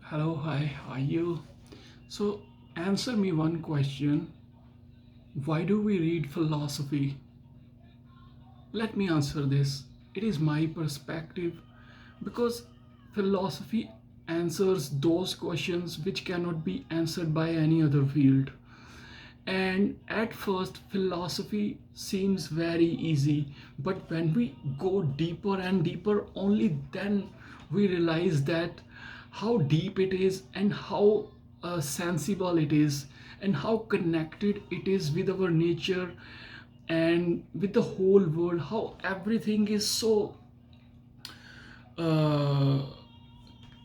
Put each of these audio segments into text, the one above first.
Hello, hi, how are you? So, answer me one question. Why do we read philosophy? Let me answer this. It is my perspective because philosophy answers those questions which cannot be answered by any other field. And at first, philosophy seems very easy, but when we go deeper and deeper, only then we realize that how deep it is and how sensible it is and how connected it is with our nature and with the whole world, how everything is uh,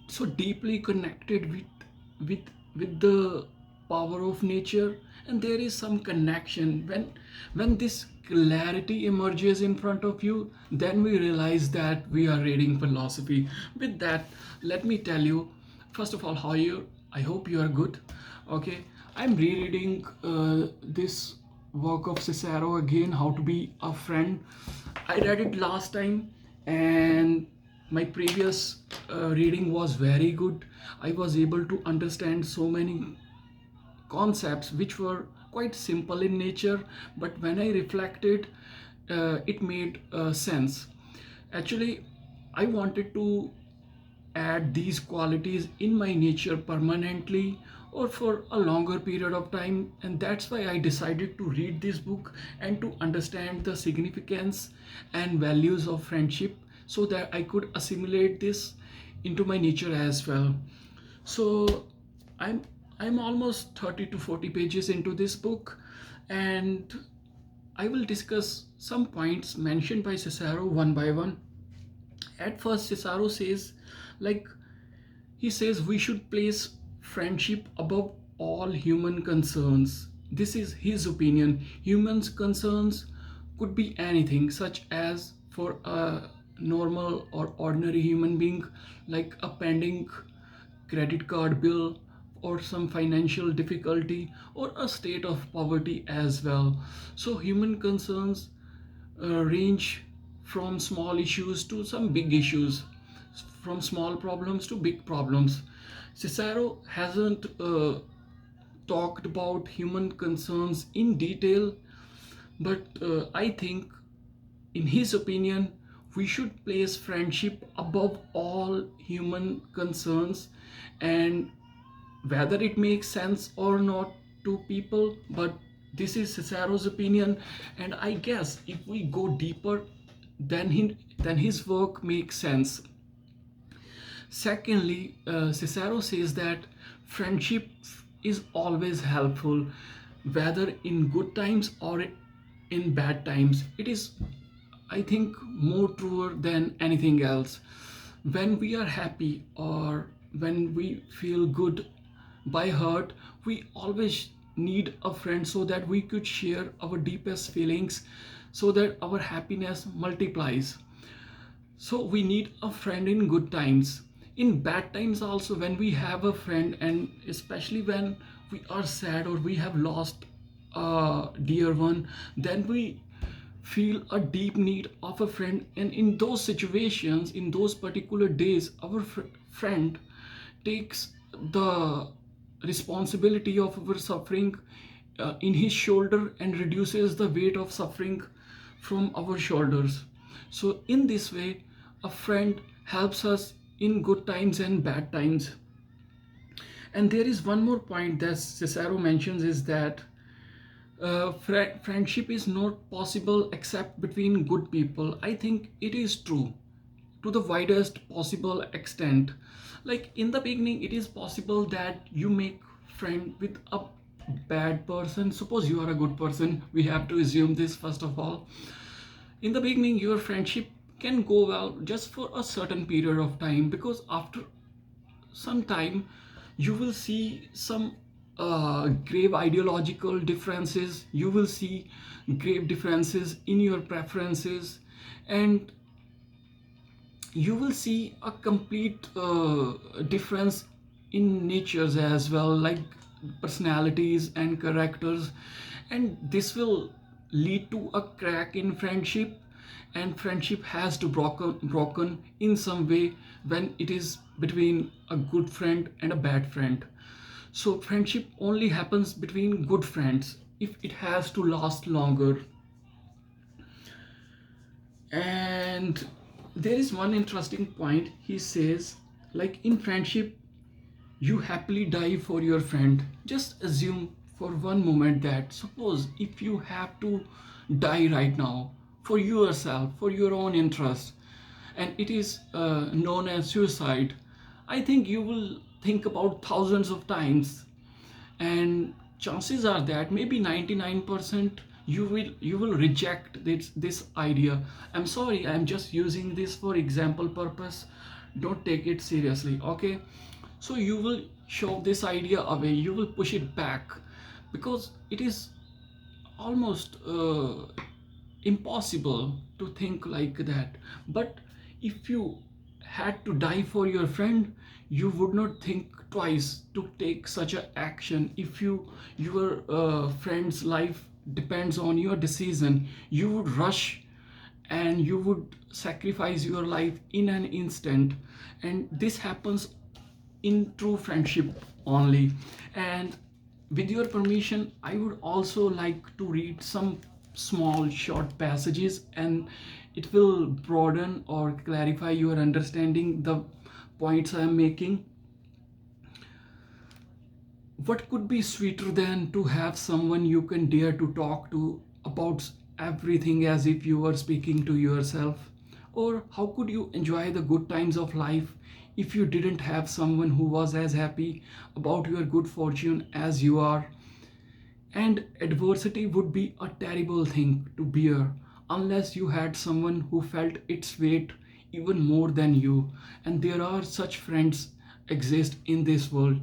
so deeply connected with the power of nature. And there is some connection when this clarity emerges in front of you, then we realize that we are reading philosophy. With that, let me tell you, first of all, how you, I hope you are good. Okay, I'm rereading this work of Cicero again, How to Be a Friend. I read it last time, and my previous reading was very good. I was able to understand so many concepts which were quite simple in nature, but when I reflected, it made sense. Actually, I wanted to add these qualities in my nature permanently or for a longer period of time, and that's why I decided to read this book and to understand the significance and values of friendship so that I could assimilate this into my nature as well. So i'm I'm almost 30 to 40 pages into this book, and I will discuss some points mentioned by Cicero one by one. At first, Cicero says, like, he says we should place friendship above all human concerns. This is his opinion. Humans' concerns could be anything, such as for a normal or ordinary human being, like a pending credit card bill or some financial difficulty or a state of poverty as well. So, human concerns range from small issues to some big issues, from small problems to big problems. Cicero hasn't talked about human concerns in detail, but I think, in his opinion, we should place friendship above all human concerns, and whether it makes sense or not to people, but this is Cicero's opinion. And I guess if we go deeper, then his work makes sense. Secondly, Cicero says that friendship is always helpful, whether in good times or in bad times. It is, I think, more truer than anything else. When we are happy or when we feel good by heart, we always need a friend so that we could share our deepest feelings, so that our happiness multiplies. So we need a friend in good times. In bad times also, when we have a friend, and especially when we are sad or we have lost a dear one, then we feel a deep need of a friend. And in those situations, in those particular days, our friend takes the responsibility of our suffering in his shoulder and reduces the weight of suffering from our shoulders. So, in this way, a friend helps us in good times and bad times. And there is one more point that Cicero mentions, is that friendship is not possible except between good people. I think it is true to the widest possible extent. Like, in the beginning, it is possible that you make friend with a bad person. Suppose you are a good person. We have to assume this first of all. In the beginning, your friendship can go well just for a certain period of time, because after some time you will see some grave ideological differences, you will see grave differences in your preferences, and you will see a complete difference in natures as well, like personalities and characters. And this will lead to a crack in friendship. and friendship has to broken in some way when it is between a good friend and a bad friend. So friendship only happens between good friends if it has to last longer. And there is one interesting point. He says, like, in friendship you happily die for your friend. Just assume for one moment that, suppose if you have to die right now for yourself, for your own interest, and it is known as suicide, I think you will think about thousands of times, and chances are that maybe 99% you will reject this idea. I'm sorry, I'm just using this for example purpose. Don't take it seriously, okay? So you will shove this idea away, you will push it back, because it is almost impossible to think like that. But if you had to die for your friend, you would not think twice to take such an action. If your friend's life depends on your decision, you would rush and you would sacrifice your life in an instant. And this happens in true friendship only. And with your permission, I would also like to read some small short passages, and it will broaden or clarify your understanding the points I am making. What could be sweeter than to have someone you can dare to talk to about everything as if you were speaking to yourself? Or how could you enjoy the good times of life if you didn't have someone who was as happy about your good fortune as you are? And adversity would be a terrible thing to bear unless you had someone who felt its weight even more than you. And there are such friends exist in this world.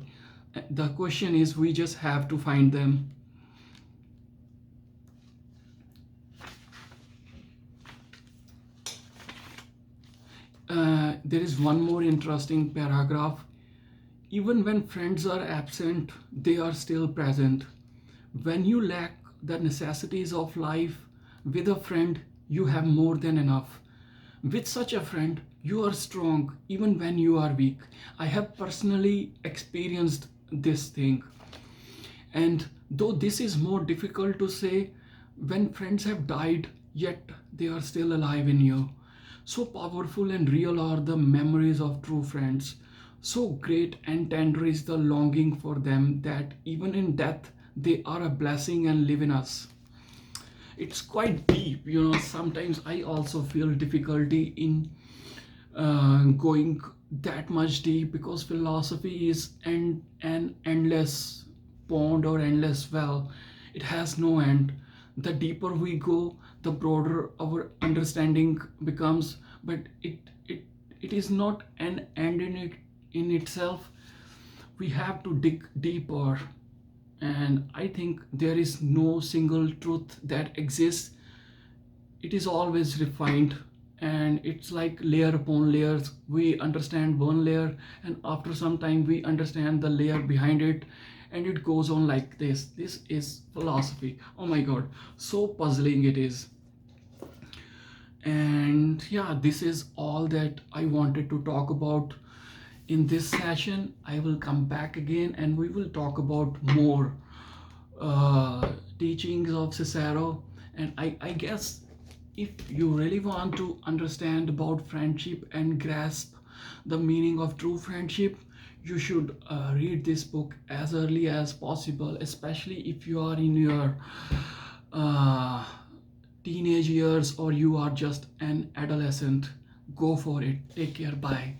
The question is, we just have to find them. There is one more interesting paragraph. Even when friends are absent, they are still present. When you lack the necessities of life, with a friend, you have more than enough. With such a friend, you are strong even when you are weak. I have personally experienced this thing. And though this is more difficult to say, when friends have died, yet they are still alive in you. So powerful and real are the memories of true friends. So great and tender is the longing for them that even in death, they are a blessing and live in us. It's quite deep, sometimes I also feel difficulty in going that much deep, because philosophy is an endless pond or endless well. It has no end. The deeper we go, the broader our understanding becomes. But it is not an end in itself. We have to dig deeper. And I think there is no single truth that exists. It is always refined, and it's like layer upon layers. We understand one layer, and after some time we understand the layer behind it, and it goes on like this is philosophy. Oh my god, so puzzling it is. And yeah, this is all that I wanted to talk about in this session. I will come back again and we will talk about more teachings of Cicero. And I guess if you really want to understand about friendship and grasp the meaning of true friendship, you should read this book as early as possible, especially if you are in your uh, teenage years or you are just an adolescent. Go for it. Take care. Bye.